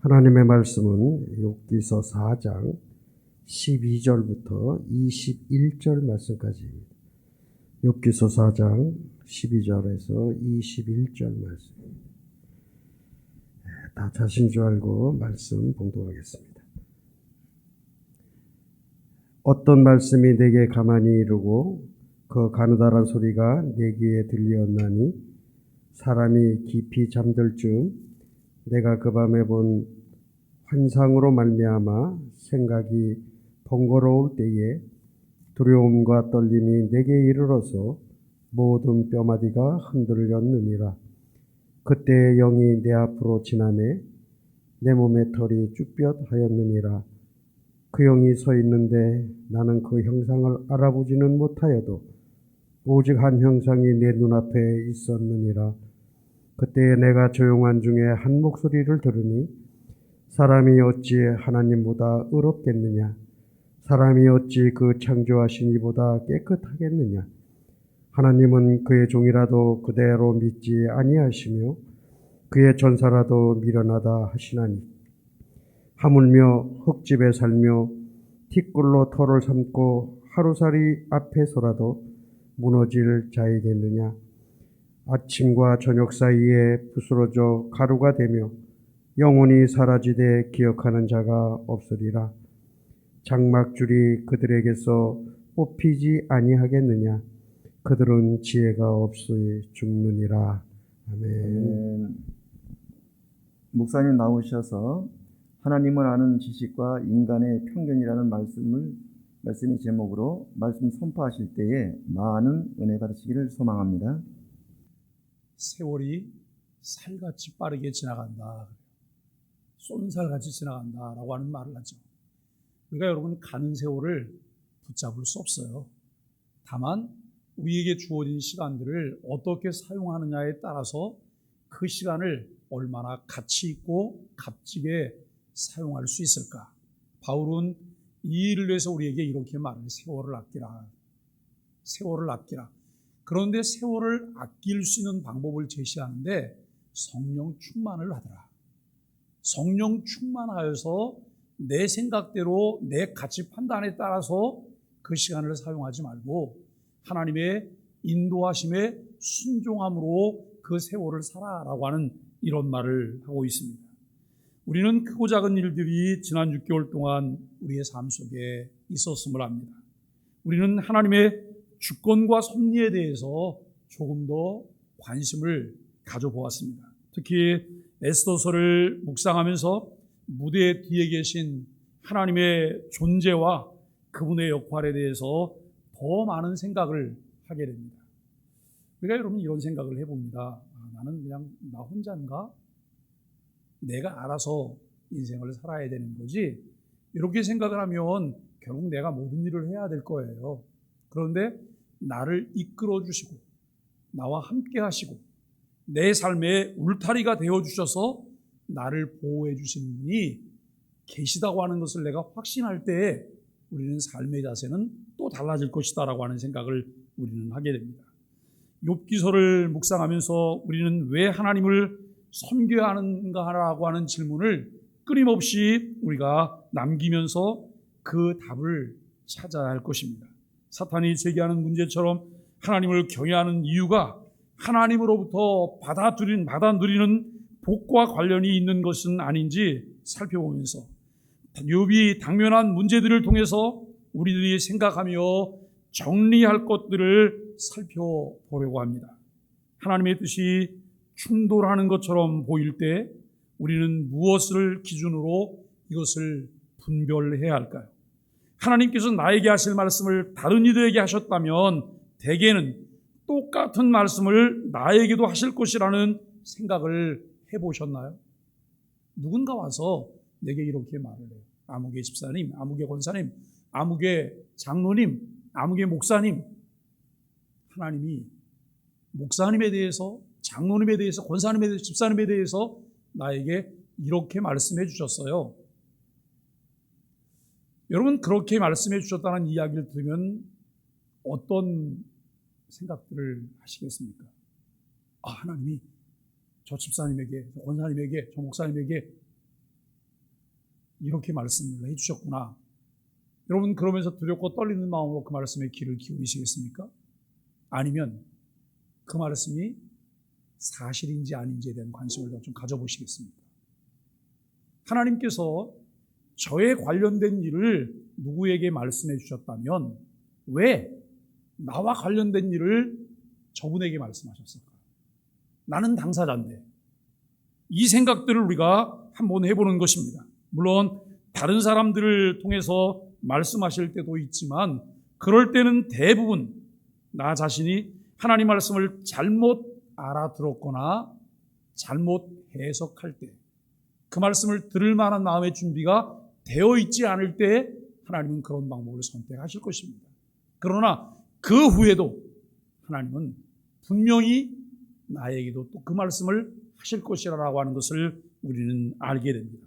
하나님의 말씀은 욥기서 4장 12절부터 21절 말씀까지입니다. 욥기서 4장 12절에서 21절 말씀. 다 자신 줄 알고 말씀 봉독하겠습니다. 어떤 말씀이 내게 가만히 이르고 그 가느다란 소리가 내 귀에 들리었나니 사람이 깊이 잠들 즈음 내가 그 밤에 본 환상으로 말미암아 생각이 번거로울 때에 두려움과 떨림이 내게 이르러서 모든 뼈마디가 흔들렸느니라. 그때의 영이 내 앞으로 지나매 내 몸의 털이 쭈뼛하였느니라. 그 영이 서 있는데 나는 그 형상을 알아보지는 못하여도 오직 한 형상이 내 눈앞에 있었느니라. 그때에 내가 조용한 중에 한 목소리를 들으니 사람이 어찌 하나님보다 의롭겠느냐? 사람이 어찌 그 창조하신 이보다 깨끗하겠느냐? 하나님은 그의 종이라도 그대로 믿지 아니하시며 그의 전사라도 미련하다 하시나니 하물며 흙집에 살며 티끌로 터를 삼고 하루살이 앞에서라도 무너질 자이겠느냐? 아침과 저녁 사이에 부스러져 가루가 되며 영원히 사라지되 기억하는 자가 없으리라. 장막줄이 그들에게서 뽑히지 아니하겠느냐? 그들은 지혜가 없이 죽느니라. 아멘. 목사님 나오셔서 하나님을 아는 지식과 인간의 편견이라는 말씀이 제목으로 말씀 선포하실 때에 많은 은혜 받으시기를 소망합니다. 세월이 살같이 빠르게 지나간다. 쏜살같이 지나간다라고 하는 말을 하죠. 우리가 여러분 가는 세월을 붙잡을 수 없어요. 다만 우리에게 주어진 시간들을 어떻게 사용하느냐에 따라서 그 시간을 얼마나 가치 있고 값지게 사용할 수 있을까. 바울은 이 일을 위해서 우리에게 이렇게 말해요. 세월을 아끼라. 세월을 아끼라. 그런데 세월을 아낄 수 있는 방법을 제시하는데 성령 충만을 하더라. 성령 충만하여서 내 생각대로 내 가치 판단에 따라서 그 시간을 사용하지 말고 하나님의 인도하심에 순종함으로 그 세월을 살아라고 하는 이런 말을 하고 있습니다. 우리는 크고 작은 일들이 지난 6개월 동안 우리의 삶 속에 있었음을 압니다. 우리는 하나님의 주권과 섭리에 대해서 조금 더 관심을 가져보았습니다. 특히 에스더서를 묵상하면서 무대 뒤에 계신 하나님의 존재와 그분의 역할에 대해서 더 많은 생각을 하게 됩니다. 우리가 여러분 이런 생각을 해봅니다. 나는 그냥 나 혼자인가? 내가 알아서 인생을 살아야 되는 거지? 이렇게 생각을 하면 결국 내가 모든 일을 해야 될 거예요. 그런데 나를 이끌어 주시고 나와 함께 하시고 내 삶의 울타리가 되어 주셔서 나를 보호해 주시는 분이 계시다고 하는 것을 내가 확신할 때에 우리는 삶의 자세는 또 달라질 것이다라고 하는 생각을 우리는 하게 됩니다. 욥기서를 묵상하면서 우리는 왜 하나님을 섬겨야 하는가라고 하는 질문을 끊임없이 우리가 남기면서 그 답을 찾아야 할 것입니다. 사탄이 제기하는 문제처럼 하나님을 경외하는 이유가 하나님으로부터 받아 누리는 복과 관련이 있는 것은 아닌지 살펴보면서 욥이 당면한 문제들을 통해서 우리들이 생각하며 정리할 것들을 살펴보려고 합니다. 하나님의 뜻이 충돌하는 것처럼 보일 때 우리는 무엇을 기준으로 이것을 분별해야 할까요? 하나님께서 나에게 하실 말씀을 다른 이들에게 하셨다면 대개는 똑같은 말씀을 나에게도 하실 것이라는 생각을 해보셨나요? 누군가 와서 내게 이렇게 말을 해요. 아무개 집사님, 아무개 권사님, 아무개 장로님, 아무개 목사님. 하나님이 목사님에 대해서, 장로님에 대해서, 권사님에 대해서, 집사님에 대해서 나에게 이렇게 말씀해 주셨어요. 여러분 그렇게 말씀해 주셨다는 이야기를 들으면 어떤 생각들을 하시겠습니까? 하나님이 저 집사님에게, 저 권사님에게, 저 목사님에게 이렇게 말씀을 해주셨구나. 여러분 그러면서 두렵고 떨리는 마음으로 그 말씀에 귀를 기울이시겠습니까? 아니면 그 말씀이 사실인지 아닌지에 대한 관심을 좀 가져보시겠습니까? 하나님께서 저에 관련된 일을 누구에게 말씀해 주셨다면 왜 나와 관련된 일을 저분에게 말씀하셨을까? 나는 당사자인데. 이 생각들을 우리가 한번 해보는 것입니다. 물론 다른 사람들을 통해서 말씀하실 때도 있지만 그럴 때는 대부분 나 자신이 하나님 말씀을 잘못 알아들었거나 잘못 해석할 때, 그 말씀을 들을 만한 마음의 준비가 되어 있지 않을 때 하나님은 그런 방법을 선택하실 것입니다. 그러나 그 후에도 하나님은 분명히 나에게도 또 그 말씀을 하실 것이라고 하는 것을 우리는 알게 됩니다.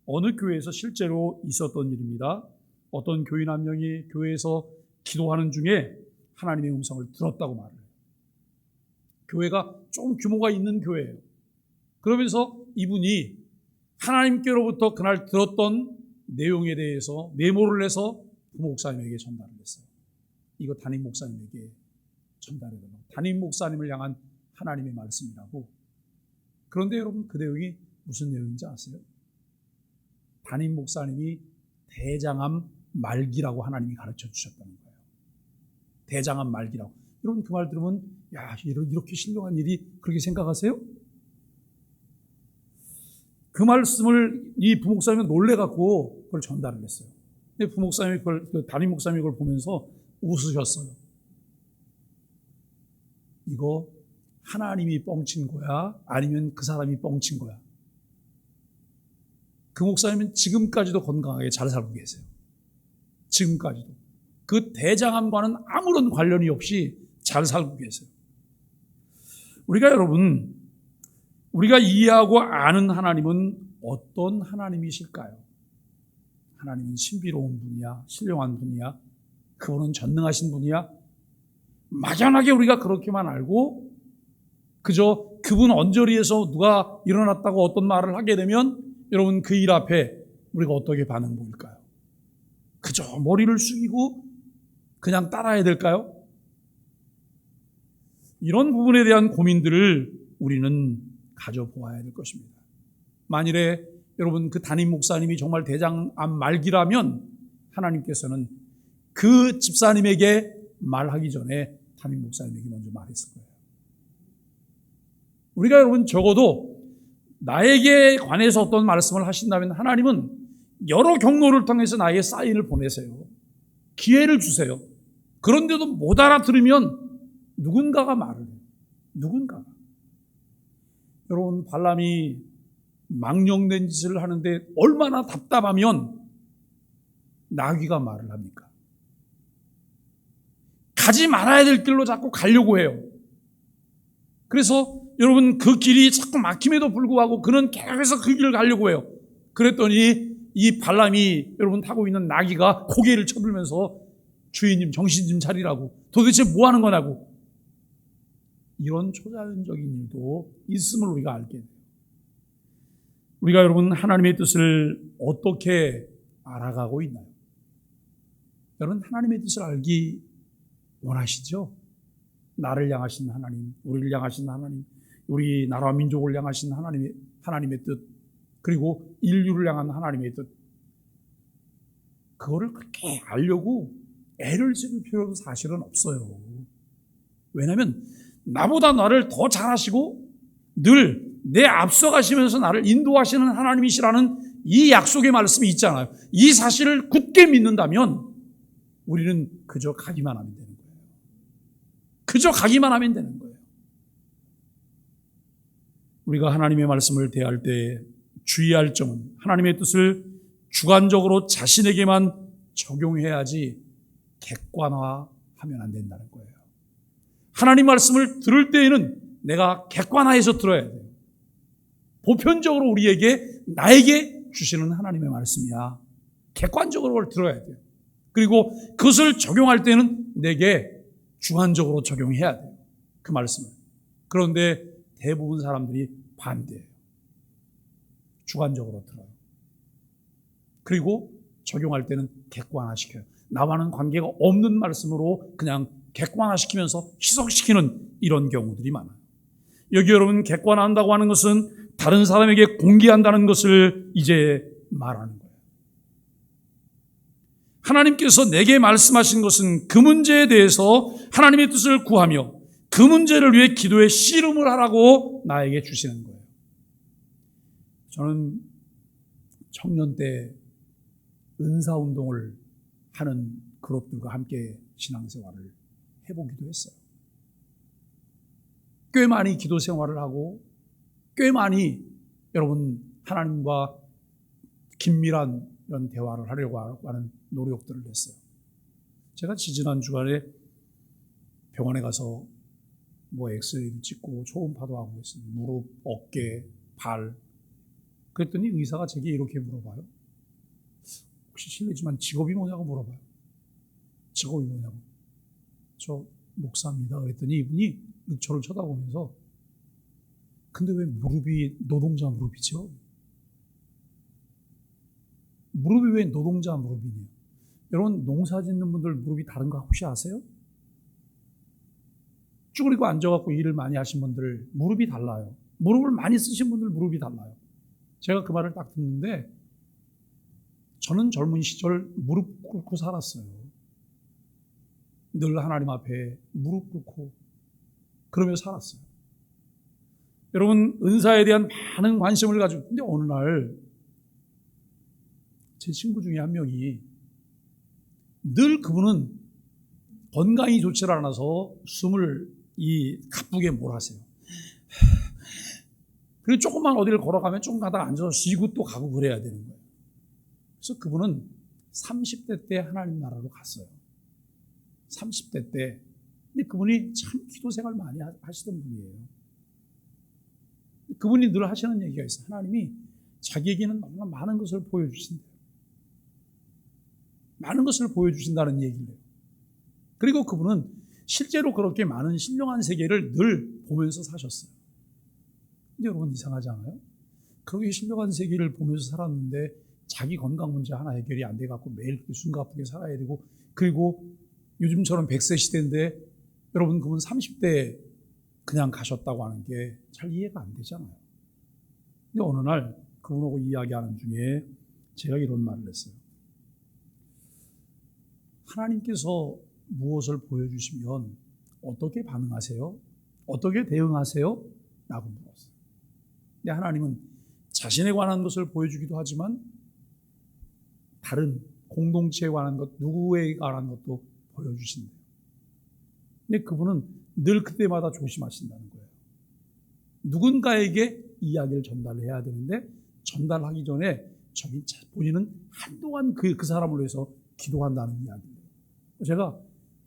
어느 교회에서 실제로 있었던 일입니다. 어떤 교인 한 명이 교회에서 기도하는 중에 하나님의 음성을 들었다고 말을 해요. 교회가 좀 규모가 있는 교회예요. 그러면서 이분이 하나님께로부터 그날 들었던 내용에 대해서 메모를 해서 부모 목사님에게 전달을 했어요. 이거 담임 목사님에게 전달해달라고. 담임 목사님을 향한 하나님의 말씀이라고. 그런데 여러분 그 내용이 무슨 내용인지 아세요? 담임 목사님이 대장암 말기라고 하나님이 가르쳐 주셨다는 거예요. 대장암 말기라고. 여러분 그 말 들으면 야 이렇게 신령한 일이 그렇게 생각하세요? 그 말씀을 이 부목사님이 놀래갖고 그걸 전달을 했어요. 근데 부목사님이 그걸, 담임 목사님이 그걸 보면서 웃으셨어요. 이거 하나님이 뻥친 거야? 아니면 그 사람이 뻥친 거야? 그 목사님은 지금까지도 건강하게 잘 살고 계세요. 지금까지도. 그 대장암과는 아무런 관련이 없이 잘 살고 계세요. 우리가 여러분, 우리가 이해하고 아는 하나님은 어떤 하나님이실까요? 하나님은 신비로운 분이야? 신령한 분이야? 그분은 전능하신 분이야? 막연하게 우리가 그렇게만 알고 그저 그분 언저리에서 누가 일어났다고 어떤 말을 하게 되면 여러분 그 일 앞에 우리가 어떻게 반응 보일까요? 그저 머리를 숙이고 그냥 따라야 될까요? 이런 부분에 대한 고민들을 우리는 가져보아야 될 것입니다. 만일에 여러분 그 담임 목사님이 정말 대장암 말기라면 하나님께서는 그 집사님에게 말하기 전에 담임 목사님에게 먼저 말했을 거예요. 우리가 여러분 적어도 나에게 관해서 어떤 말씀을 하신다면 하나님은 여러 경로를 통해서 나에게 사인을 보내세요. 기회를 주세요. 그런데도 못 알아들으면 누군가가 말을 해요. 누군가가. 여러분 발람이 망령된 짓을 하는데 얼마나 답답하면 나귀가 말을 합니까? 가지 말아야 될 길로 자꾸 가려고 해요. 그래서 여러분 그 길이 자꾸 막힘에도 불구하고 그는 계속해서 그 길을 가려고 해요. 그랬더니 이 발람이 여러분 타고 있는 나귀가 고개를 쳐들면서 주인님 정신 좀 차리라고, 도대체 뭐 하는 거냐고. 이런 초자연적인 일도 있음을 우리가 알게 돼요. 우리가 여러분 하나님의 뜻을 어떻게 알아가고 있나요? 여러분 하나님의 뜻을 알기 원하시죠? 나를 향하신 하나님, 우리를 향하신 하나님, 우리 나라와 민족을 향하신 하나님의 뜻, 그리고 인류를 향한 하나님의 뜻, 그거를 그렇게 알려고 애를 쓸 필요도 사실은 없어요. 왜냐하면 나보다 나를 더 잘하시고 늘 내 앞서가시면서 나를 인도하시는 하나님이시라는 이 약속의 말씀이 있잖아요. 이 사실을 굳게 믿는다면 우리는 그저 가기만 하면 되는 거예요. 그저 가기만 하면 되는 거예요. 우리가 하나님의 말씀을 대할 때 주의할 점은 하나님의 뜻을 주관적으로 자신에게만 적용해야지 객관화하면 안 된다는 거예요. 하나님 말씀을 들을 때에는 내가 객관화해서 들어야 돼요. 보편적으로 우리에게, 나에게 주시는 하나님의 말씀이야. 객관적으로 그걸 들어야 돼요. 그리고 그것을 적용할 때는 내게 주관적으로 적용해야 돼요. 그 말씀을. 그런데 대부분 사람들이 반대해요. 주관적으로 들어요. 그리고 적용할 때는 객관화시켜요. 나와는 관계가 없는 말씀으로 그냥 객관화시키면서 희석시키는 이런 경우들이 많아요. 여기 여러분, 객관화한다고 하는 것은 다른 사람에게 공개한다는 것을 이제 말하는 거예요. 하나님께서 내게 말씀하신 것은 그 문제에 대해서 하나님의 뜻을 구하며 그 문제를 위해 기도에 씨름을 하라고 나에게 주시는 거예요. 저는 청년 때 은사운동을 하는 그룹들과 함께 신앙생활을 해보기도 했어요. 꽤 많이 기도 생활을 하고 꽤 많이 여러분 하나님과 긴밀한 이런 대화를 하려고 하는 노력들을 했어요. 제가 지지난 주간에 병원에 가서 엑스레이도 찍고 초음파도 하고 있어요. 무릎, 어깨, 발. 그랬더니 의사가 제게 이렇게 물어봐요. 혹시 실례지만 직업이 뭐냐고 물어봐요. 직업이 뭐냐고. 저 목사입니다. 그랬더니 이분이 저를 쳐다보면서 근데 왜 무릎이 노동자 무릎이죠? 무릎이 왜 노동자 무릎이냐? 여러분 농사 짓는 분들 무릎이 다른 거 혹시 아세요? 쭈그리고 앉아갖고 일을 많이 하신 분들 무릎이 달라요. 무릎을 많이 쓰신 분들 무릎이 달라요. 제가 그 말을 딱 듣는데 저는 젊은 시절 무릎 꿇고 살았어요. 늘 하나님 앞에 무릎 꿇고 그러며 살았어요. 여러분 은사에 대한 많은 관심을 가지고 근데 어느 날 제 친구 중에 한 명이 늘 그분은 건강이 좋지 않아서 숨을 가쁘게 몰아세요. 그리고 조금만 어디를 걸어가면 조금 가다가 앉아서 쉬고 또 가고 그래야 되는 거예요. 그래서 그분은 30대 때 하나님 나라로 갔어요. 30대 때. 근데 그분이 참 기도 생활 많이 하시던 분이에요. 그분이 늘 하시는 얘기가 있어요. 하나님이 자기에게는 너무나 많은 것을 보여주신대요. 많은 것을 보여주신다는 얘기를 해요. 그리고 그분은 실제로 그렇게 많은 신령한 세계를 늘 보면서 사셨어요. 근데 여러분 이상하지 않아요? 그렇게 신령한 세계를 보면서 살았는데 자기 건강 문제 하나 해결이 안 돼갖고 매일 숨가쁘게 살아야 되고 그리고 요즘처럼 100세 시대인데 여러분 그분 30대에 그냥 가셨다고 하는 게 잘 이해가 안 되잖아요. 근데 어느 날 그분하고 이야기하는 중에 제가 이런 말을 했어요. 하나님께서 무엇을 보여주시면 어떻게 반응하세요? 어떻게 대응하세요? 라고 물었어요. 근데 하나님은 자신에 관한 것을 보여주기도 하지만 다른 공동체에 관한 것, 누구에 관한 것도 보여주신대요. 근데 그분은 늘 그때마다 조심하신다는 거예요. 누군가에게 이야기를 전달해야 되는데 전달하기 전에 본인은 한동안 그 사람을 위해서 기도한다는 이야기예요. 제가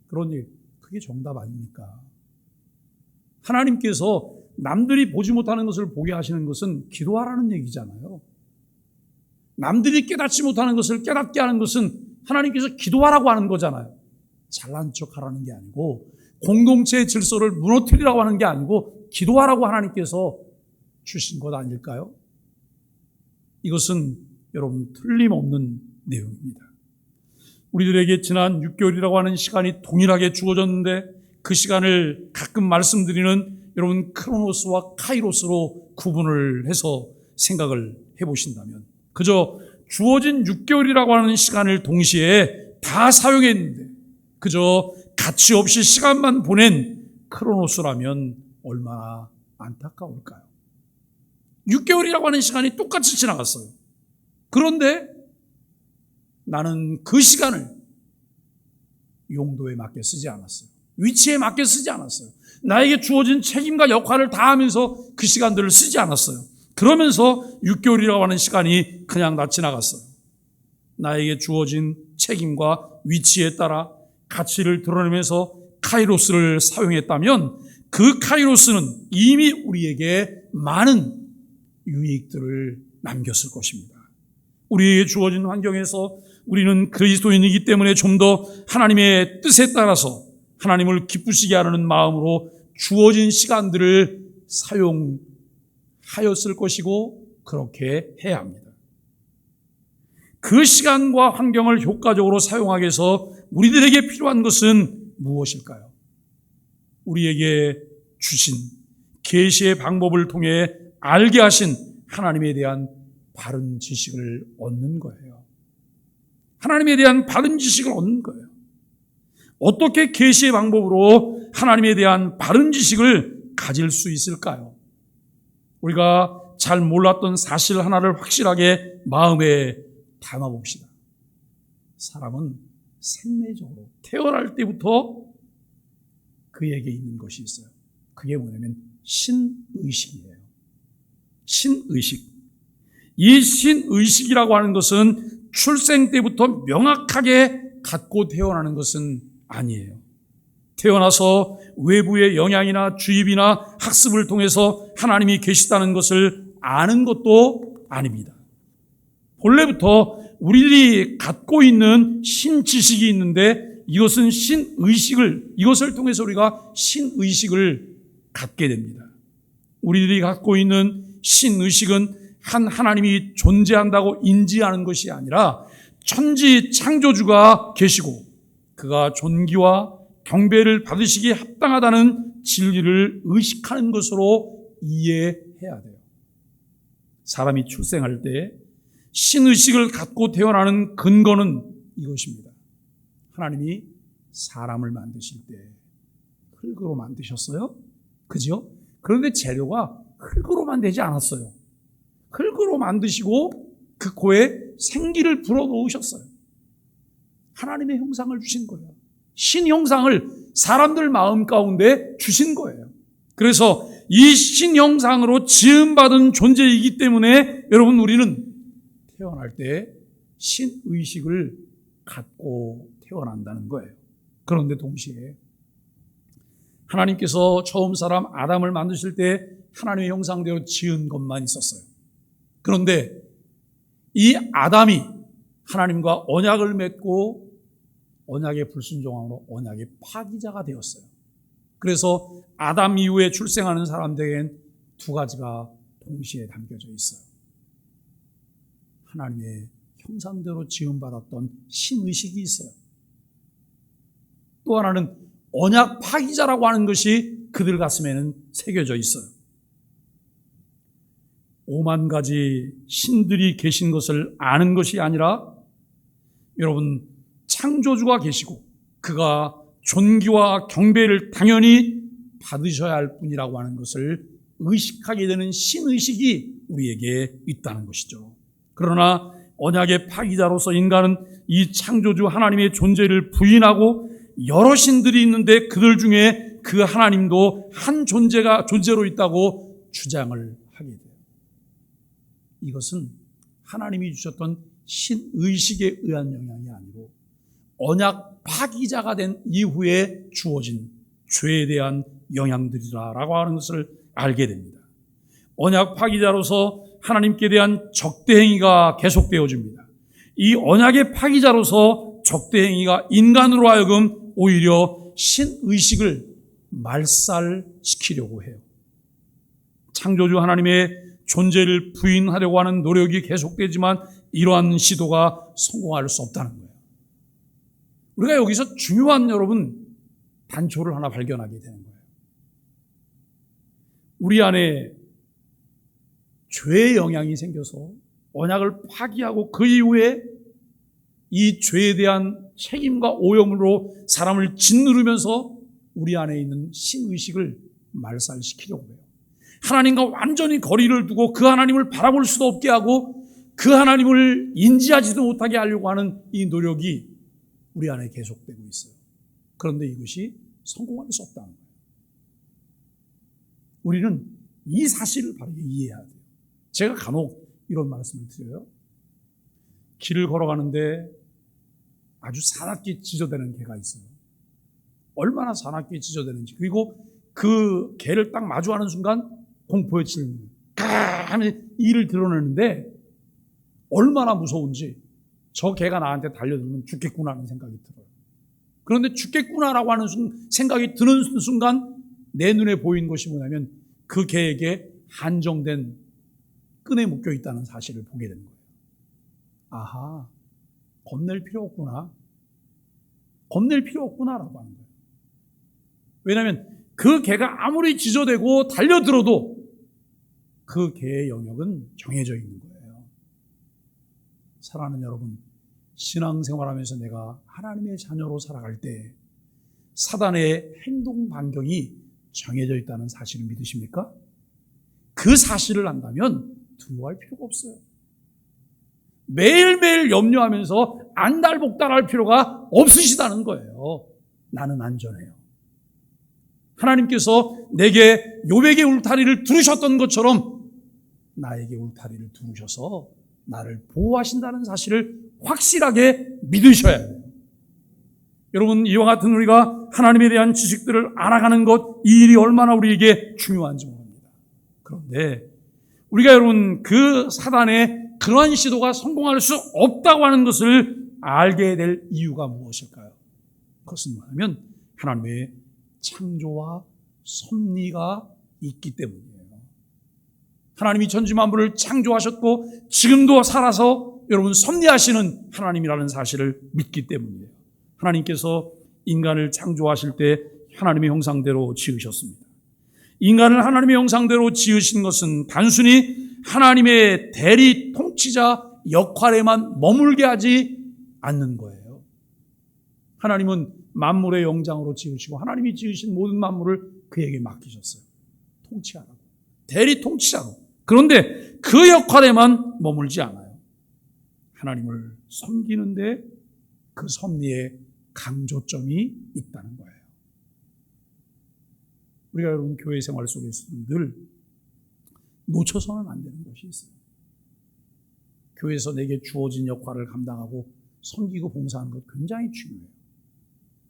그런 얘기, 그게 정답 아닙니까? 하나님께서 남들이 보지 못하는 것을 보게 하시는 것은 기도하라는 얘기잖아요. 남들이 깨닫지 못하는 것을 깨닫게 하는 것은 하나님께서 기도하라고 하는 거잖아요. 잘난 척하라는 게 아니고 공동체의 질서를 무너뜨리라고 하는 게 아니고 기도하라고 하나님께서 주신 것 아닐까요? 이것은 여러분 틀림없는 내용입니다. 우리들에게 지난 6개월이라고 하는 시간이 동일하게 주어졌는데 그 시간을 가끔 말씀드리는 여러분 크로노스와 카이로스로 구분을 해서 생각을 해보신다면 그저 주어진 6개월이라고 하는 시간을 동시에 다 사용했는데 그저 가치 없이 시간만 보낸 크로노스라면 얼마나 안타까울까요? 6개월이라고 하는 시간이 똑같이 지나갔어요. 그런데 나는 그 시간을 용도에 맞게 쓰지 않았어요. 위치에 맞게 쓰지 않았어요. 나에게 주어진 책임과 역할을 다하면서 그 시간들을 쓰지 않았어요. 그러면서 6개월이라고 하는 시간이 그냥 다 지나갔어요. 나에게 주어진 책임과 위치에 따라 가치를 드러내면서 카이로스를 사용했다면 그 카이로스는 이미 우리에게 많은 유익들을 남겼을 것입니다. 우리에게 주어진 환경에서 우리는 그리스도인이기 때문에 좀 더 하나님의 뜻에 따라서 하나님을 기쁘시게 하는 마음으로 주어진 시간들을 사용하였을 것이고 그렇게 해야 합니다. 그 시간과 환경을 효과적으로 사용하기 위해서 우리들에게 필요한 것은 무엇일까요? 우리에게 주신 계시의 방법을 통해 알게 하신 하나님에 대한 바른 지식을 얻는 거예요. 하나님에 대한 바른 지식을 얻는 거예요. 어떻게 계시의 방법으로 하나님에 대한 바른 지식을 가질 수 있을까요? 우리가 잘 몰랐던 사실 하나를 확실하게 마음에 담아봅시다. 사람은 생내적으로 태어날 때부터 그에게 있는 것이 있어요. 그게 뭐냐면 신의식이에요. 신의식. 이 신의식이라고 하는 것은 출생 때부터 명확하게 갖고 태어나는 것은 아니에요. 태어나서 외부의 영향이나 주입이나 학습을 통해서 하나님이 계시다는 것을 아는 것도 아닙니다. 본래부터 우리들이 갖고 있는 신지식이 있는데 이것은 이것을 통해서 우리가 신의식을 갖게 됩니다. 우리들이 갖고 있는 신의식은 한 하나님이 존재한다고 인지하는 것이 아니라 천지 창조주가 계시고 그가 존귀와 경배를 받으시기에 합당하다는 진리를 의식하는 것으로 이해해야 돼요. 사람이 출생할 때 신의식을 갖고 태어나는 근거는 이것입니다. 하나님이 사람을 만드실 때 흙으로 만드셨어요. 그죠? 그런데 재료가 흙으로만 되지 않았어요. 흙으로 만드시고 그 코에 생기를 불어넣으셨어요. 하나님의 형상을 주신 거예요. 신형상을 사람들 마음 가운데 주신 거예요. 그래서 이 신형상으로 지음받은 존재이기 때문에 여러분 우리는 태어날 때 신의식을 갖고 태어난다는 거예요. 그런데 동시에 하나님께서 처음 사람 아담을 만드실 때 하나님의 형상대로 지은 것만 있었어요. 그런데 이 아담이 하나님과 언약을 맺고 언약의 불순종함으로 언약의 파기자가 되었어요. 그래서 아담 이후에 출생하는 사람들에겐 두 가지가 동시에 담겨져 있어요. 하나님의 형상대로 지음받았던 신의식이 있어요. 또 하나는 언약 파기자라고 하는 것이 그들 가슴에는 새겨져 있어요. 5만 가지 신들이 계신 것을 아는 것이 아니라 여러분 창조주가 계시고 그가 존귀와 경배를 당연히 받으셔야 할 뿐이라고 하는 것을 의식하게 되는 신의식이 우리에게 있다는 것이죠. 그러나 언약의 파기자로서 인간은 이 창조주 하나님의 존재를 부인하고 여러 신들이 있는데 그들 중에 그 하나님도 한 존재로 있다고 주장을 하게 돼요. 이것은 하나님이 주셨던 신의식에 의한 영향이 아니고 언약 파기자가 된 이후에 주어진 죄에 대한 영향들이라고 하는 것을 알게 됩니다. 언약 파기자로서 하나님께 대한 적대행위가 계속되어집니다. 이 언약의 파기자로서 적대행위가 인간으로 하여금 오히려 신의식을 말살시키려고 해요. 창조주 하나님의 존재를 부인하려고 하는 노력이 계속되지만 이러한 시도가 성공할 수 없다는 거예요. 우리가 여기서 중요한 여러분 단초를 하나 발견하게 되는 거예요. 우리 안에 죄의 영향이 생겨서 언약을 파기하고 그 이후에 이 죄에 대한 책임과 오염으로 사람을 짓누르면서 우리 안에 있는 신의식을 말살시키려고 해요. 하나님과 완전히 거리를 두고 그 하나님을 바라볼 수도 없게 하고 그 하나님을 인지하지도 못하게 하려고 하는 이 노력이 우리 안에 계속되고 있어요. 그런데 이것이 성공할 수 없다는 거예요. 우리는 이 사실을 바르게 이해해야 돼요. 제가 간혹 이런 말씀을 드려요. 길을 걸어가는데 아주 사납게 찢어대는 개가 있어요. 얼마나 사납게 찢어대는지. 그리고 그 개를 딱 마주하는 순간 공포에 질리는 거예요. 하면 이를 드러내는데 얼마나 무서운지 저 개가 나한테 달려들면 죽겠구나 하는 생각이 들어요. 그런데 죽겠구나라고 하는 생각이 드는 순간 내 눈에 보이는 것이 뭐냐면 그 개에게 한정된 끈에 묶여 있다는 사실을 보게 되는 거예요. 아하, 겁낼 필요 없구나. 겁낼 필요 없구나라고 하는 거예요. 왜냐하면 그 개가 아무리 지저대고 달려들어도 그 개의 영역은 정해져 있는 거예요. 사랑하는 여러분, 신앙생활하면서 내가 하나님의 자녀로 살아갈 때 사단의 행동 반경이 정해져 있다는 사실을 믿으십니까? 그 사실을 안다면 두려워할 필요가 없어요. 매일매일 염려하면서 안달복달할 필요가 없으시다는 거예요. 나는 안전해요. 하나님께서 내게 욥에게 울타리를 두르셨던 것처럼 나에게 울타리를 두르셔서 나를 보호하신다는 사실을 확실하게 믿으셔야 해요. 여러분, 이와 같은 우리가 하나님에 대한 지식들을 알아가는 것, 이 일이 얼마나 우리에게 중요한지 모릅니다. 그런데 우리가 여러분 그 사단의 그러한 시도가 성공할 수 없다고 하는 것을 알게 될 이유가 무엇일까요? 그것은 뭐냐면 하나님의 창조와 섭리가 있기 때문이에요. 하나님이 천지만물을 창조하셨고 지금도 살아서 여러분 섭리하시는 하나님이라는 사실을 믿기 때문이에요. 하나님께서 인간을 창조하실 때 하나님의 형상대로 지으셨습니다. 인간을 하나님의 형상대로 지으신 것은 단순히 하나님의 대리 통치자 역할에만 머물게 하지 않는 거예요. 하나님은 만물의 영장으로 지으시고 하나님이 지으신 모든 만물을 그에게 맡기셨어요. 통치하라고. 대리 통치자로. 그런데 그 역할에만 머물지 않아요. 하나님을 섬기는데 그 섭리에 강조점이 있다는 거예요. 우리가 여러분 교회 생활 속에서 늘 놓쳐서는 안 되는 것이 있어요. 교회에서 내게 주어진 역할을 감당하고 섬기고 봉사하는 것 굉장히 중요해요.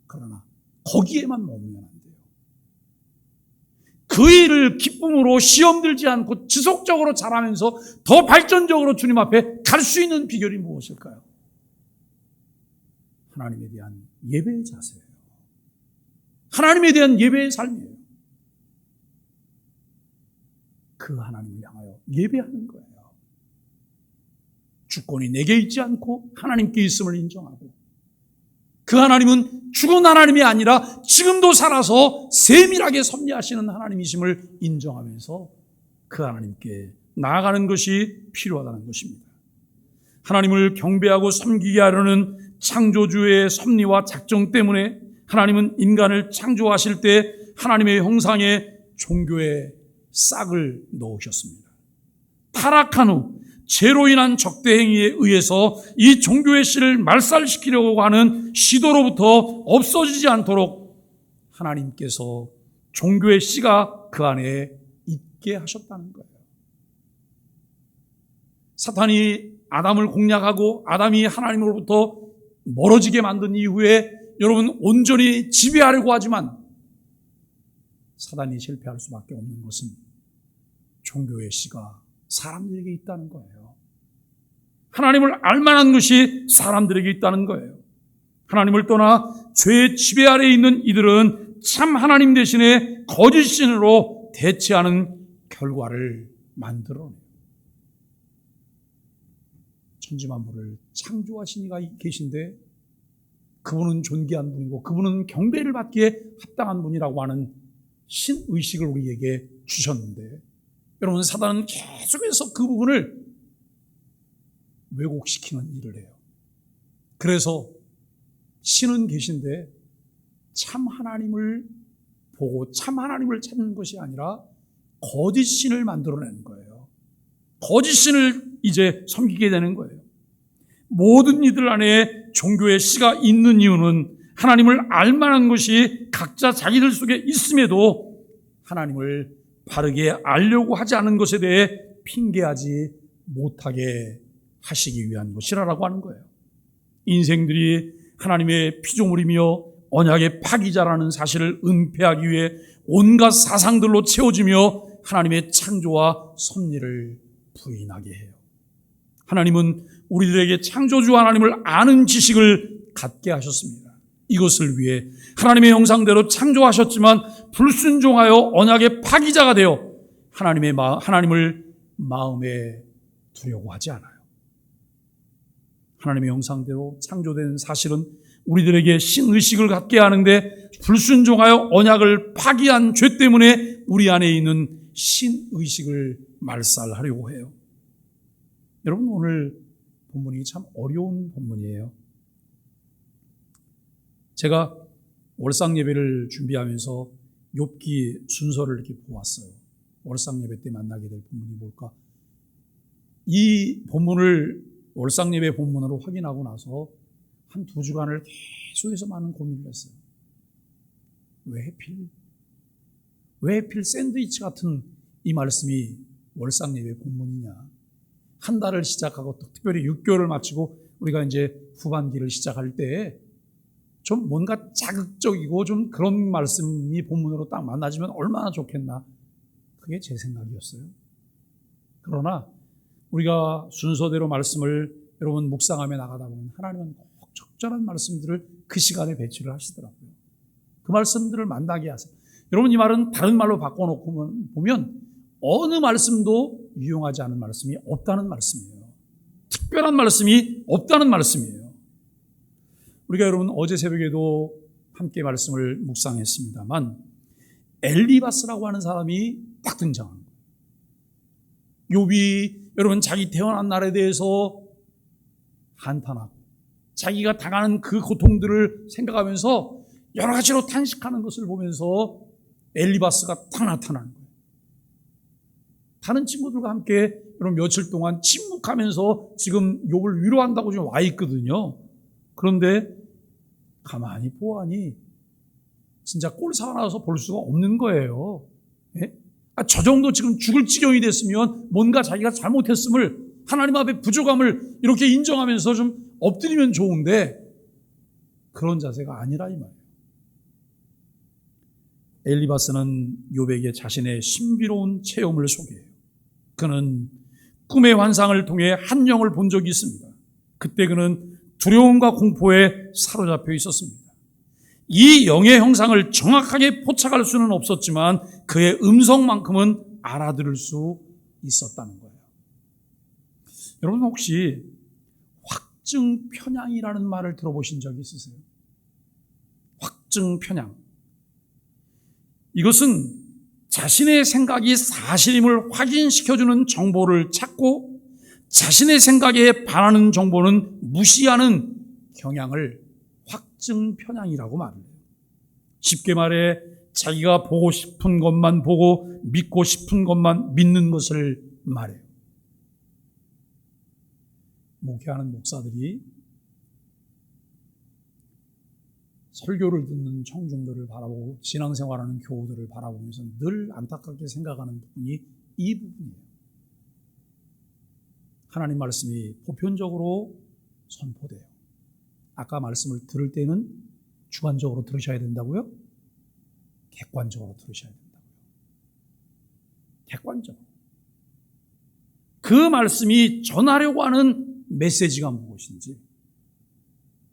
그러나 거기에만 머물면 안 돼요. 그 일을 기쁨으로 시험 들지 않고 지속적으로 잘하면서 더 발전적으로 주님 앞에 갈 수 있는 비결이 무엇일까요? 하나님에 대한 예배의 자세예요. 하나님에 대한 예배의 삶이에요. 그 하나님을 향하여 예배하는 거예요. 주권이 내게 있지 않고 하나님께 있음을 인정하고 그 하나님은 죽은 하나님이 아니라 지금도 살아서 세밀하게 섭리하시는 하나님이심을 인정하면서 그 하나님께 나아가는 것이 필요하다는 것입니다. 하나님을 경배하고 섬기게 하려는 창조주의 섭리와 작정 때문에 하나님은 인간을 창조하실 때 하나님의 형상에 종교의 싹을 넣으셨습니다. 타락한 후 죄로 인한 적대 행위에 의해서 이 종교의 씨를 말살시키려고 하는 시도로부터 없어지지 않도록 하나님께서 종교의 씨가 그 안에 있게 하셨다는 거예요. 사탄이 아담을 공략하고 아담이 하나님으로부터 멀어지게 만든 이후에 여러분 온전히 지배하려고 하지만 사단이 실패할 수밖에 없는 것은 종교의 씨가 사람들에게 있다는 거예요. 하나님을 알만한 것이 사람들에게 있다는 거예요. 하나님을 떠나 죄의 지배 아래에 있는 이들은 참 하나님 대신에 거짓 신으로 대체하는 결과를 만들어내요. 천지만물을 창조하신 이가 계신데 그분은 존귀한 분이고 그분은 경배를 받기에 합당한 분이라고 하는 신의식을 우리에게 주셨는데 여러분 사단은 계속해서 그 부분을 왜곡시키는 일을 해요. 그래서 신은 계신데 참 하나님을 보고 참 하나님을 찾는 것이 아니라 거짓 신을 만들어내는 거예요. 거짓 신을 이제 섬기게 되는 거예요. 모든 이들 안에 종교의 씨가 있는 이유는 하나님을 알만한 것이 각자 자기들 속에 있음에도 하나님을 바르게 알려고 하지 않은 것에 대해 핑계하지 못하게 하시기 위한 것이라고 하는 거예요. 인생들이 하나님의 피조물이며 언약의 파기자라는 사실을 은폐하기 위해 온갖 사상들로 채워지며 하나님의 창조와 섭리를 부인하게 해요. 하나님은 우리들에게 창조주 하나님을 아는 지식을 갖게 하셨습니다. 이것을 위해 하나님의 형상대로 창조하셨지만 불순종하여 언약의 파기자가 되어 하나님을 마음에 두려고 하지 않아요. 하나님의 형상대로 창조된 사실은 우리들에게 신의식을 갖게 하는데 불순종하여 언약을 파기한 죄 때문에 우리 안에 있는 신의식을 말살하려고 해요. 여러분, 오늘 본문이 참 어려운 본문이에요. 제가 월상 예배를 준비하면서 욥기 순서를 이렇게 보았어요. 월상 예배 때 만나게 될 본문이 뭘까? 이 본문을 월상 예배 본문으로 확인하고 나서 한 2주간을 계속해서 많은 고민을 했어요. 왜 하필 샌드위치 같은 이 말씀이 월상 예배 본문이냐? 한 달을 시작하고 특별히 6개월을 마치고 우리가 이제 후반기를 시작할 때 좀 뭔가 자극적이고 좀 그런 말씀이 본문으로 딱 만나지면 얼마나 좋겠나. 그게 제 생각이었어요. 그러나 우리가 순서대로 말씀을 여러분 묵상하며 나가다 보면 하나님은 꼭 적절한 말씀들을 그 시간에 배치를 하시더라고요. 그 말씀들을 만나게 하세요. 여러분, 이 말은 다른 말로 바꿔놓고 보면 어느 말씀도 유용하지 않은 말씀이 없다는 말씀이에요. 특별한 말씀이 없다는 말씀이에요. 우리가 여러분 어제 새벽에도 함께 말씀을 묵상했습니다만 엘리바스라고 하는 사람이 딱 등장한 거예요. 욥이 여러분 자기 태어난 날에 대해서 한탄하고 자기가 당하는 그 고통들을 생각하면서 여러 가지로 탄식하는 것을 보면서 엘리바스가 딱 나타나는 거예요. 다른 친구들과 함께 여러분 며칠 동안 침묵하면서 지금 욥을 위로한다고 지금 와 있거든요. 그런데 가만히 보아하니 진짜 꼴사가 나와서 볼 수가 없는 거예요. 예? 저 정도 지금 죽을 지경이 됐으면 뭔가 자기가 잘못했음을 하나님 앞에 부족함을 이렇게 인정하면서 좀 엎드리면 좋은데 그런 자세가 아니라 이 말이에요. 엘리바스는 욥에게 자신의 신비로운 체험을 소개해요. 그는 꿈의 환상을 통해 한 영을 본 적이 있습니다. 그때 그는 두려움과 공포에 사로잡혀 있었습니다. 이 영의 형상을 정확하게 포착할 수는 없었지만 그의 음성만큼은 알아들을 수 있었다는 거예요. 여러분 혹시 확증편향이라는 말을 들어보신 적이 있으세요? 확증편향. 이것은 자신의 생각이 사실임을 확인시켜주는 정보를 찾고 자신의 생각에 반하는 정보는 무시하는 경향을 확증편향이라고 말해요. 쉽게 말해 자기가 보고 싶은 것만 보고 믿고 싶은 것만 믿는 것을 말해요. 목회하는 목사들이 설교를 듣는 청중들을 바라보고 신앙생활하는 교우들을 바라보면서 늘 안타깝게 생각하는 부분이 이 부분이에요. 하나님 말씀이 보편적으로 선포돼요. 아까 말씀을 들을 때는 주관적으로 들으셔야 된다고요? 객관적으로 들으셔야 된다고요. 객관적으로. 그 말씀이 전하려고 하는 메시지가 무엇인지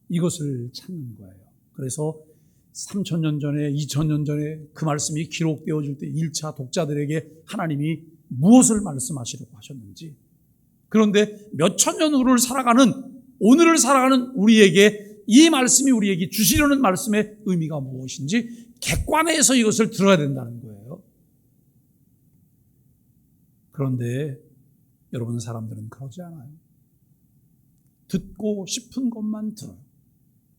이것을 찾는 거예요. 그래서 3,000년 전에 2,000년 전에 그 말씀이 기록되어질 때 1차 독자들에게 하나님이 무엇을 말씀하시려고 하셨는지, 그런데 몇천 년 후를 살아가는 오늘을 살아가는 우리에게 이 말씀이 우리에게 주시려는 말씀의 의미가 무엇인지 객관해서 이것을 들어야 된다는 거예요. 그런데 여러분 사람들은 그러지 않아요. 듣고 싶은 것만 들어요.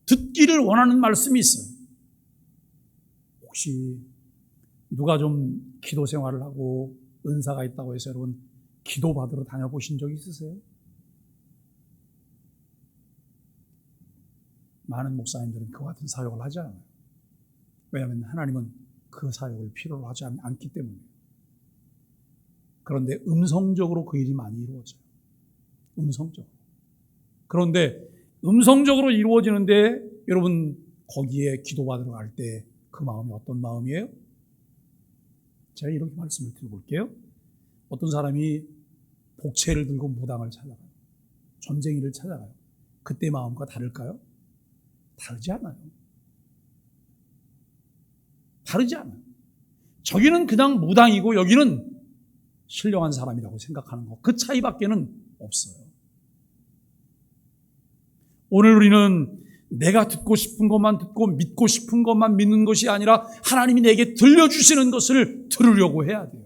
듣기를 원하는 말씀이 있어요. 혹시 누가 좀 기도 생활을 하고 은사가 있다고 해서 여러분 기도 받으러 다녀보신 적 있으세요? 많은 목사님들은 그와 같은 사역을 하지 않아요. 왜냐하면 하나님은 그 사역을 필요로 하지 않기 때문이에요. 그런데 음성적으로 그 일이 많이 이루어져요. 음성적으로. 그런데 음성적으로 이루어지는데 여러분 거기에 기도받으러 갈 때 그 마음이 어떤 마음이에요? 제가 이렇게 말씀을 드려볼게요. 어떤 사람이 복채를 들고 무당을 찾아가요. 점쟁이를 찾아가요. 그때 마음과 다를까요? 다르지 않아요. 다르지 않아요. 저기는 그냥 무당이고 여기는 신령한 사람이라고 생각하는 것. 그 차이밖에는 없어요. 오늘 우리는 내가 듣고 싶은 것만 듣고 믿고 싶은 것만 믿는 것이 아니라 하나님이 내게 들려주시는 것을 들으려고 해야 돼요.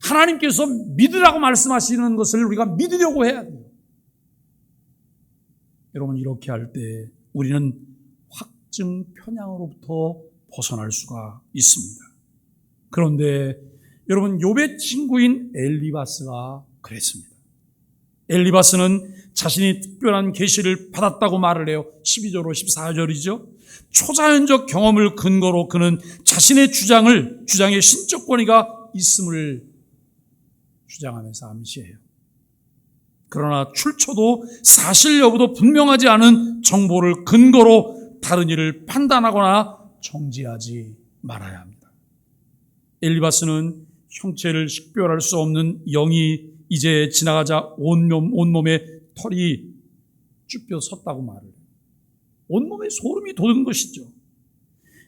하나님께서 믿으라고 말씀하시는 것을 우리가 믿으려고 해야 돼요. 여러분, 이렇게 할 때 우리는 확증 편향으로부터 벗어날 수가 있습니다. 그런데 여러분, 욥의 친구인 엘리바스가 그랬습니다. 엘리바스는 자신이 특별한 계시를 받았다고 말을 해요. 12절로 14절이죠. 초자연적 경험을 근거로 그는 자신의 주장의 신적 권위가 있음을 주장하면서 암시해요. 그러나 출처도 사실 여부도 분명하지 않은 정보를 근거로 다른 일을 판단하거나 정지하지 말아야 합니다. 엘리바스는 형체를 식별할 수 없는 영이 이제 지나가자 온몸에 털이 쭈뼛 섰다고 말을 해요. 온몸에 소름이 돋은 것이죠.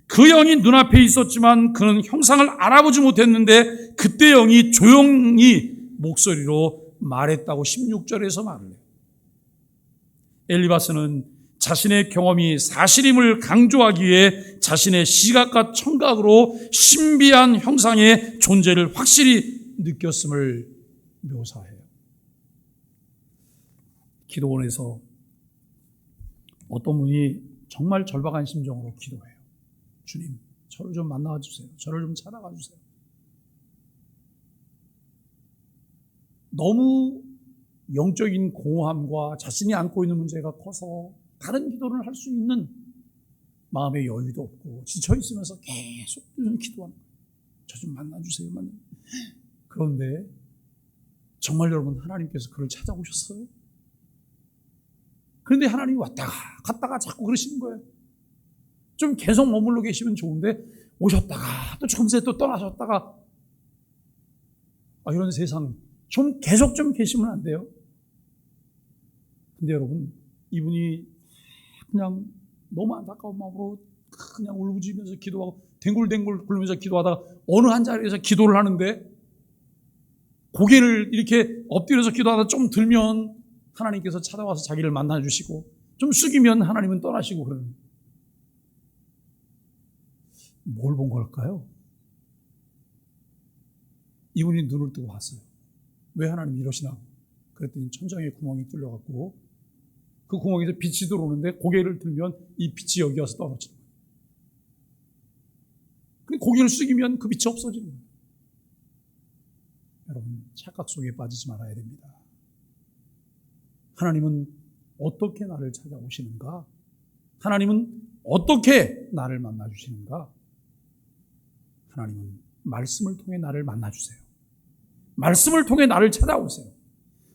그 영이 눈앞에 있었지만 그는 형상을 알아보지 못했는데 그때 영이 조용히 목소리로 말했다고 16절에서 말을 해요. 엘리바스는 자신의 경험이 사실임을 강조하기 위해 자신의 시각과 청각으로 신비한 형상의 존재를 확실히 느꼈음을 묘사해요. 기도원에서 어떤 분이 정말 절박한 심정으로 기도해요. 주님, 저를 좀 만나와 주세요. 저를 좀 찾아가 주세요. 너무 영적인 공허함과 자신이 안고 있는 문제가 커서 다른 기도를 할 수 있는 마음의 여유도 없고 지쳐있으면서 계속 기도하는 거예요. 저 좀 만나주세요. 그런데 정말 여러분, 하나님께서 그를 찾아오셨어요? 그런데 하나님이 왔다가 갔다가 자꾸 그러시는 거예요. 좀 계속 머물러 계시면 좋은데 오셨다가 또 조금씩 또 떠나셨다가 이런 세상 좀 계속 좀 계시면 안 돼요? 근데 여러분, 이분이 그냥 너무 안타까운 마음으로 그냥 울부짖으면서 기도하고 뒹굴뒹굴 굴면서 기도하다가 어느 한 자리에서 기도를 하는데 고개를 이렇게 엎드려서 기도하다 좀 들면 하나님께서 찾아와서 자기를 만나주시고 좀 숙이면 하나님은 떠나시고 그러는, 뭘 본 걸까요? 이분이 눈을 뜨고 봤어요. 왜 하나님 이러시나? 그랬더니 천장에 구멍이 뚫려갖고 그 구멍에서 빛이 들어오는데 고개를 들면 이 빛이 여기 와서 떨어지는 거예요. 근데 고개를 숙이면 그 빛이 없어지는 거예요. 여러분, 착각 속에 빠지지 말아야 됩니다. 하나님은 어떻게 나를 찾아오시는가? 하나님은 어떻게 나를 만나주시는가? 하나님은 말씀을 통해 나를 만나주세요. 말씀을 통해 나를 찾아오세요.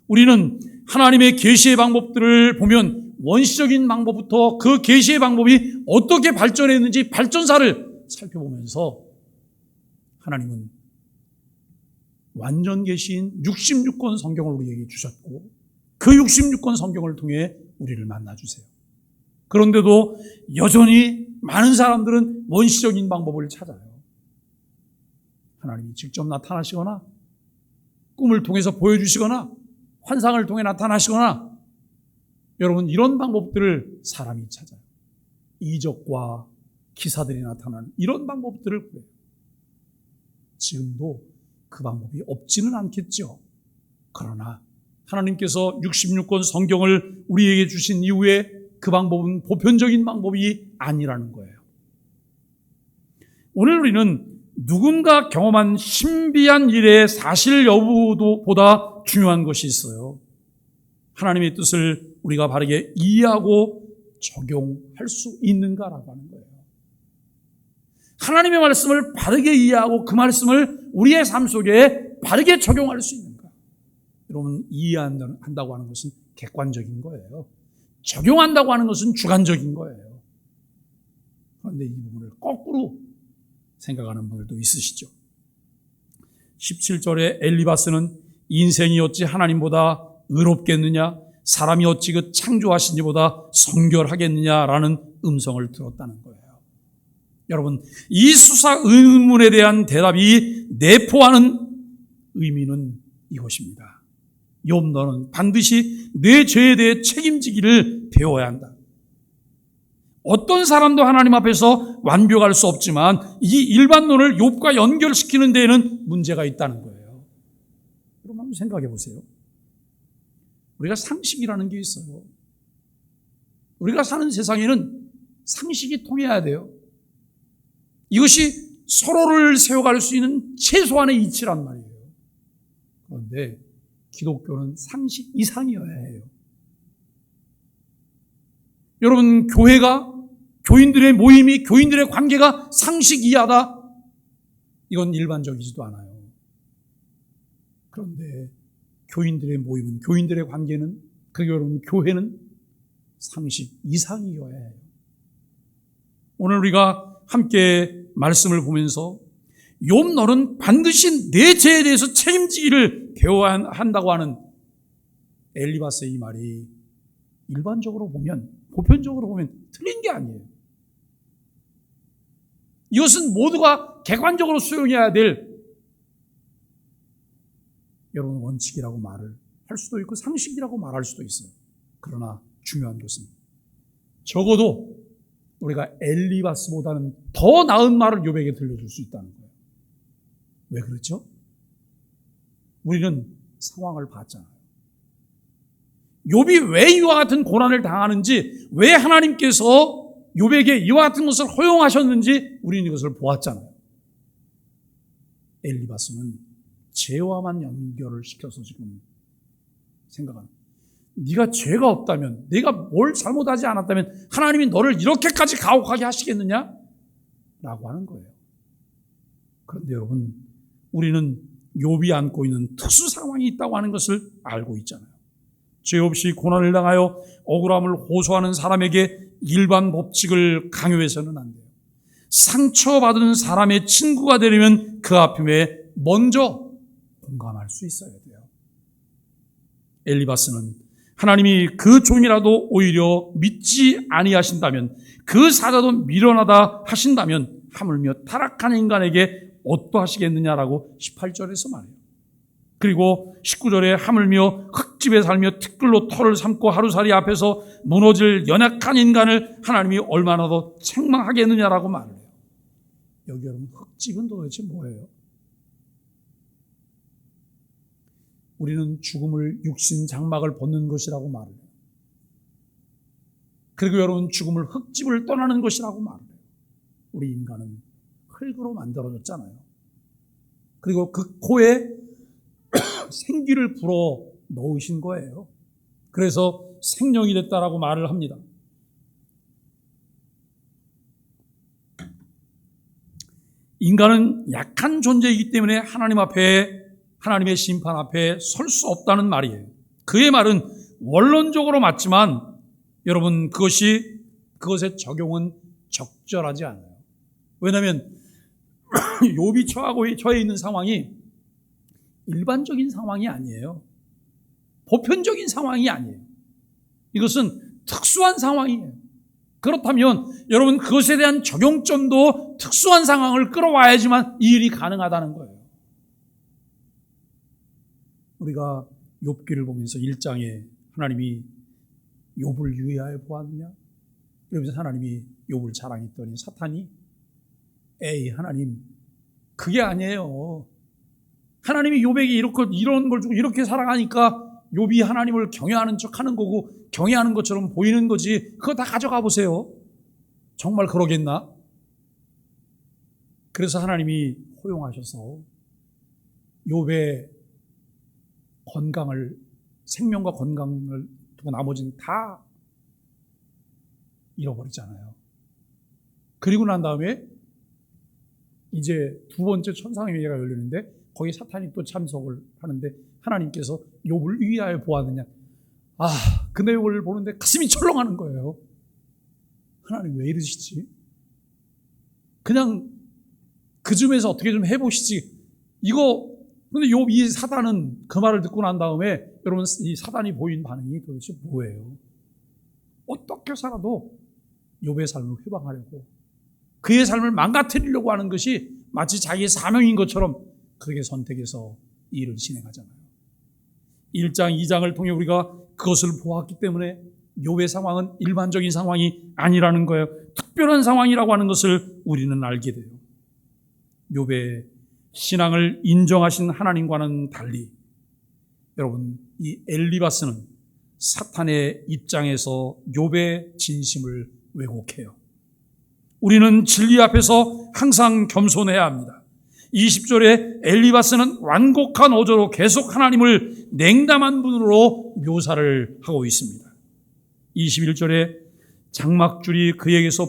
우리는 하나님의 계시의 방법들을 보면 원시적인 방법부터 그 계시의 방법이 어떻게 발전했는지 발전사를 살펴보면서 하나님은 완전 계시인 66권 성경을 우리에게 주셨고 그 66권 성경을 통해 우리를 만나주세요. 그런데도 여전히 많은 사람들은 원시적인 방법을 찾아요. 하나님이 직접 나타나시거나 꿈을 통해서 보여주시거나 환상을 통해 나타나시거나, 여러분, 이런 방법들을 사람이 찾아요. 이적과 기사들이 나타나는 이런 방법들을 구해요. 지금도 그 방법이 없지는 않겠죠. 그러나 하나님께서 66권 성경을 우리에게 주신 이후에 그 방법은 보편적인 방법이 아니라는 거예요. 오늘 우리는 누군가 경험한 신비한 일의 사실 여부보다 중요한 것이 있어요. 하나님의 뜻을 우리가 바르게 이해하고 적용할 수 있는가라고 하는 거예요. 하나님의 말씀을 바르게 이해하고 그 말씀을 우리의 삶 속에 바르게 적용할 수 있는가? 여러분, 이해한다고 하는 것은 객관적인 거예요. 적용한다고 하는 것은 주관적인 거예요. 그런데 이 부분을 거꾸로 생각하는 분들도 있으시죠. 17절에 엘리바스는 인생이 어찌 하나님보다 의롭겠느냐, 사람이 어찌 그 창조하신 이보다 성결하겠느냐라는 음성을 들었다는 거예요. 여러분, 이 수사 의문에 대한 대답이 내포하는 의미는 이것입니다. 욥 너는 반드시 내 죄에 대해 책임지기를 배워야 한다. 어떤 사람도 하나님 앞에서 완벽할 수 없지만 이 일반론을 욥과 연결시키는 데에는 문제가 있다는 거예요. 여러분 한번 생각해 보세요. 우리가 상식이라는 게 있어요. 우리가 사는 세상에는 상식이 통해야 돼요. 이것이 서로를 세워갈 수 있는 최소한의 이치란 말이에요. 그런데 기독교는 상식 이상이어야 해요. 여러분, 교인들의 모임이, 교인들의 관계가 상식 이하다? 이건 일반적이지도 않아요. 그런데 교인들의 모임은, 교인들의 관계는, 그리고 여러분, 교회는 상식 이상이어야 해요. 오늘 우리가 함께 말씀을 보면서 욥 너는 반드시 내 죄에 대해서 책임지기를 배워야 한다고 하는 엘리바스의 이 말이 일반적으로 보면, 보편적으로 보면 틀린 게 아니에요. 이것은 모두가 객관적으로 수용해야 될 여러분 원칙이라고 말을 할 수도 있고 상식이라고 말할 수도 있어요. 그러나 중요한 것은 적어도 우리가 엘리바스보다는 더 나은 말을 욥에게 들려줄 수 있다는 거예요. 왜 그렇죠? 우리는 상황을 봤잖아요. 욥이 왜 이와 같은 고난을 당하는지, 왜 하나님께서 욥에게 이와 같은 것을 허용하셨는지 우리는 이것을 보았잖아요. 엘리바스는 죄와만 연결을 시켜서 지금 생각하는, 네가 죄가 없다면, 네가 뭘 잘못하지 않았다면 하나님이 너를 이렇게까지 가혹하게 하시겠느냐? 라고 하는 거예요. 그런데 여러분, 우리는 욥이 안고 있는 특수 상황이 있다고 하는 것을 알고 있잖아요. 죄 없이 고난을 당하여 억울함을 호소하는 사람에게 일반 법칙을 강요해서는 안 돼요. 상처받은 사람의 친구가 되려면 그 아픔에 먼저 공감할 수 있어야 돼요. 엘리바스는 하나님이 그 종이라도 오히려 믿지 아니하신다면, 그 사자도 미련하다 하신다면 하물며 타락한 인간에게 어떠하시겠느냐라고 18절에서 말해요. 그리고 19절에 하물며 흙집에 살며 티끌로 털을 삼고 하루살이 앞에서 무너질 연약한 인간을 하나님이 얼마나 더 책망하겠느냐라고 말을 해요. 여기 여러분, 흙집은 도대체 뭐예요? 우리는 죽음을 육신 장막을 벗는 것이라고 말을 해요. 그리고 여러분, 죽음을 흙집을 떠나는 것이라고 말을 해요. 우리 인간은 흙으로 만들어졌잖아요. 그리고 그 코에 생기를 불어 넣으신 거예요. 그래서 생명이 됐다라고 말을 합니다. 인간은 약한 존재이기 때문에 하나님의 심판 앞에 설 수 없다는 말이에요. 그의 말은 원론적으로 맞지만 여러분, 그것의 적용은 적절하지 않아요. 왜냐하면 욥이 처해 있는 상황이 일반적인 상황이 아니에요. 보편적인 상황이 아니에요. 이것은 특수한 상황이에요. 그렇다면 여러분, 그것에 대한 적용점도 특수한 상황을 끌어와야지만 이 일이 가능하다는 거예요. 우리가 욥기를 보면서 1장에 하나님이 욥을 유의하여 보았느냐? 그러면서 하나님이 욥을 자랑했더니 사탄이 에이 하나님, 그게 아니에요. 하나님이 욥에게 이런 걸 주고 이렇게 사랑하니까 욥이 하나님을 경외하는 척하는 거고 경외하는 것처럼 보이는 거지, 그거 다 가져가 보세요. 정말 그러겠나? 그래서 하나님이 허용하셔서 욥의 생명과 건강을 두고 나머지는 다 잃어버리잖아요. 그리고 난 다음에 이제 두 번째 천상회의가 열리는데 거기 사탄이 또 참석을 하는데 하나님께서 욥을 위하여 보았느냐? 그 내용을 보는데 가슴이 철렁하는 거예요. 하나님 왜 이러시지? 그냥 그 쯤에서 어떻게 좀 해보시지. 근데 이 사단은 그 말을 듣고 난 다음에 여러분, 이 사단이 보인 반응이 도대체 뭐예요? 어떻게 살아도 욥의 삶을 회방하려고, 그의 삶을 망가뜨리려고 하는 것이 마치 자기의 사명인 것처럼 그렇게 선택해서 이 일을 진행하잖아요. 1장, 2장을 통해 우리가 그것을 보았기 때문에 욥의 상황은 일반적인 상황이 아니라는 거예요. 특별한 상황이라고 하는 것을 우리는 알게 돼요. 욥의 신앙을 인정하신 하나님과는 달리 여러분, 이 엘리바스는 사탄의 입장에서 욥의 진심을 왜곡해요. 우리는 진리 앞에서 항상 겸손해야 합니다. 20절에 엘리바스는 완곡한 어조로 계속 하나님을 냉담한 분으로 묘사를 하고 있습니다. 21절에 장막줄이 그에게서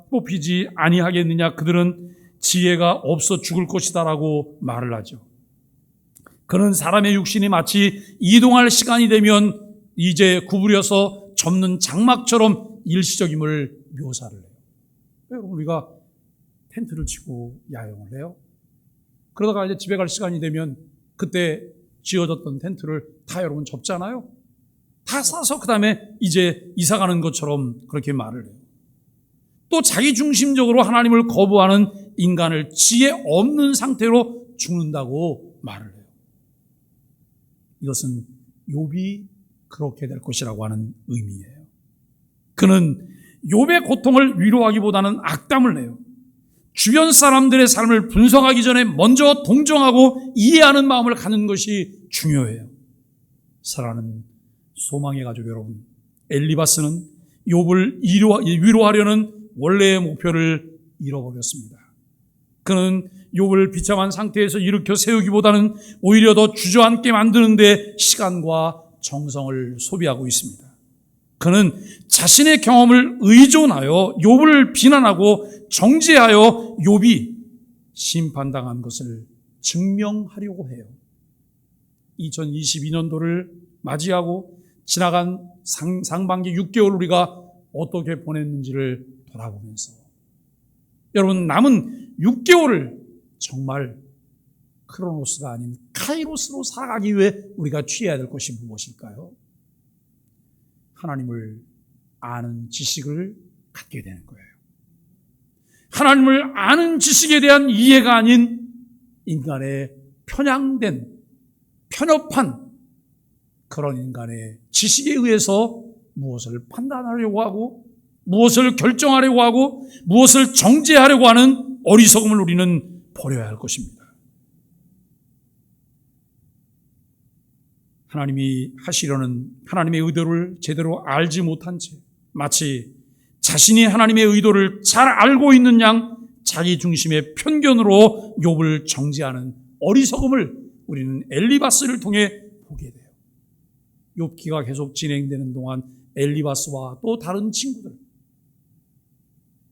뽑히지 아니하겠느냐, 그들은 지혜가 없어 죽을 것이다라고 말을 하죠. 그는 사람의 육신이 마치 이동할 시간이 되면 이제 구부려서 접는 장막처럼 일시적임을 묘사를 해요. 여러분, 우리가 텐트를 치고 야영을 해요. 그러다가 이제 집에 갈 시간이 되면 그때 지어졌던 텐트를 다 여러분 접잖아요. 다 싸서 그 다음에 이제 이사 가는 것처럼 그렇게 말을 해요. 또 자기 중심적으로 하나님을 거부하는 인간을 지혜 없는 상태로 죽는다고 말을 해요. 이것은 욥이 그렇게 될 것이라고 하는 의미예요. 그는 욥의 고통을 위로하기보다는 악담을 내요. 주변 사람들의 삶을 분석하기 전에 먼저 동정하고 이해하는 마음을 갖는 것이 중요해요. 사랑하는 소망의 가족 여러분, 엘리바스는 욥을 위로하려는 원래의 목표를 잃어버렸습니다. 그는 욥을 비참한 상태에서 일으켜 세우기보다는 오히려 더 주저앉게 만드는 데 시간과 정성을 소비하고 있습니다. 그는 자신의 경험을 의존하여 욥을 비난하고 정죄하여 욥이 심판당한 것을 증명하려고 해요. 2022년도를 맞이하고 지나간 상반기 6개월 우리가 어떻게 보냈는지를 돌아보면서 여러분, 남은 6개월을 정말 크로노스가 아닌 카이로스로 살아가기 위해 우리가 취해야 될 것이 무엇일까요? 하나님을 아는 지식을 갖게 되는 거예요. 하나님을 아는 지식에 대한 이해가 아닌 인간의 편향된, 편협한 그런 인간의 지식에 의해서 무엇을 판단하려고 하고 무엇을 결정하려고 하고 무엇을 정죄하려고 하는 어리석음을 우리는 버려야 할 것입니다. 하나님이 하시려는 하나님의 의도를 제대로 알지 못한 채 마치 자신이 하나님의 의도를 잘 알고 있는 양 자기 중심의 편견으로 욥을 정죄하는 어리석음을 우리는 엘리바스를 통해 보게 돼요. 욥기가 계속 진행되는 동안 엘리바스와 또 다른 친구들,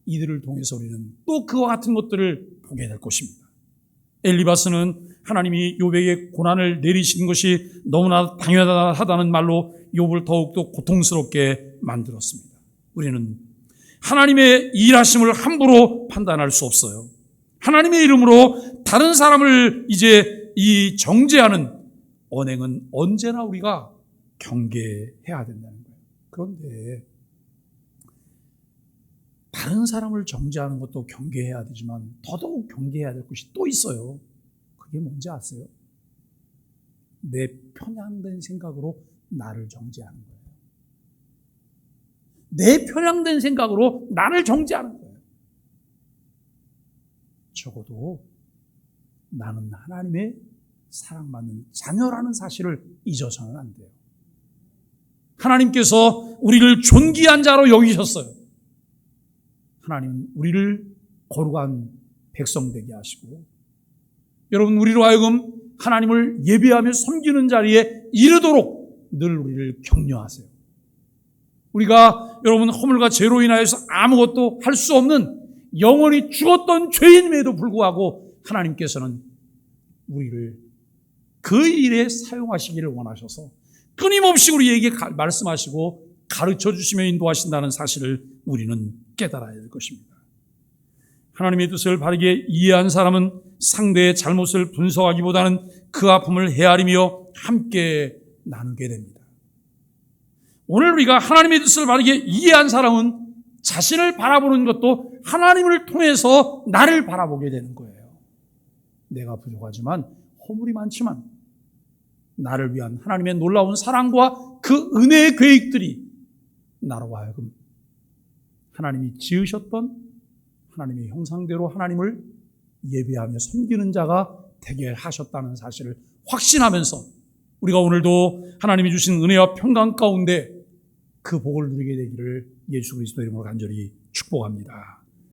이들을 통해서 우리는 또 그와 같은 것들을 보게 될 것입니다. 엘리바스는 하나님이 욥에게 고난을 내리신 것이 너무나 당연하다는 말로 욥을 더욱더 고통스럽게 만들었습니다. 우리는 하나님의 일하심을 함부로 판단할 수 없어요. 하나님의 이름으로 다른 사람을 이제 이 정죄하는 언행은 언제나 우리가 경계해야 된다는 거예요. 그런데 다른 사람을 정죄하는 것도 경계해야 되지만 더더욱 경계해야 될 것이 또 있어요. 그게 뭔지 아세요? 내 편향된 생각으로 나를 정죄하는 거예요. 내 편향된 생각으로 나를 정죄하는 거예요. 적어도 나는 하나님의 사랑받는 자녀라는 사실을 잊어서는 안 돼요. 하나님께서 우리를 존귀한 자로 여기셨어요. 하나님은 우리를 거룩한 백성 되게 하시고 여러분, 우리로 하여금 하나님을 예배하며 섬기는 자리에 이르도록 늘 우리를 격려하세요. 우리가 여러분 허물과 죄로 인하여서 아무것도 할 수 없는 영원히 죽었던 죄인임에도 불구하고 하나님께서는 우리를 그 일에 사용하시기를 원하셔서 끊임없이 우리에게 말씀하시고 가르쳐 주시며 인도하신다는 사실을 우리는 깨달아야 될 것입니다. 하나님의 뜻을 바르게 이해한 사람은 상대의 잘못을 분석하기보다는 그 아픔을 헤아리며 함께 나누게 됩니다. 오늘 우리가 하나님의 뜻을 바르게 이해한 사람은 자신을 바라보는 것도 하나님을 통해서 나를 바라보게 되는 거예요. 내가 부족하지만 허물이 많지만 나를 위한 하나님의 놀라운 사랑과 그 은혜의 계획들이 나로 하여금 하나님이 지으셨던 하나님의 형상대로 하나님을 예배하며 섬기는 자가 되게 하셨다는 사실을 확신하면서 우리가 오늘도 하나님이 주신 은혜와 평강 가운데 그 복을 누리게 되기를 예수 그리스도 이름으로 간절히 축복합니다.